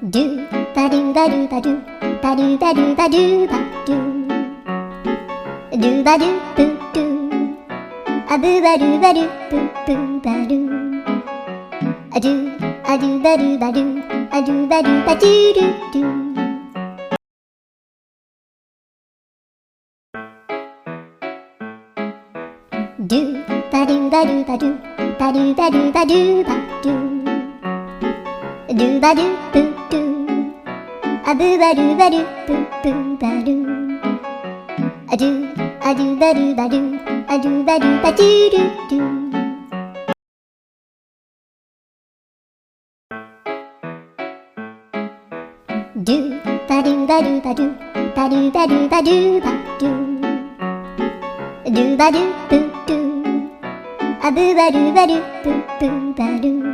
ドゥバドゥバドゥバドゥバドゥバドゥバドゥバドゥドゥバドゥブドゥアブバドゥバドゥブブバドゥアドゥアドゥバドゥバドゥアドゥバドゥバドゥドゥドゥドゥバドゥバドゥバドゥバドゥバドゥバドゥバドゥドゥバドゥブドゥアブバドゥバドゥブブバドゥアドゥアドゥバドゥバドゥアドゥバドゥバドゥドゥドゥドゥバドゥバドゥバドゥバドゥバドゥバドゥバドゥドゥバドゥブドゥアブバドゥバドゥブブバドゥ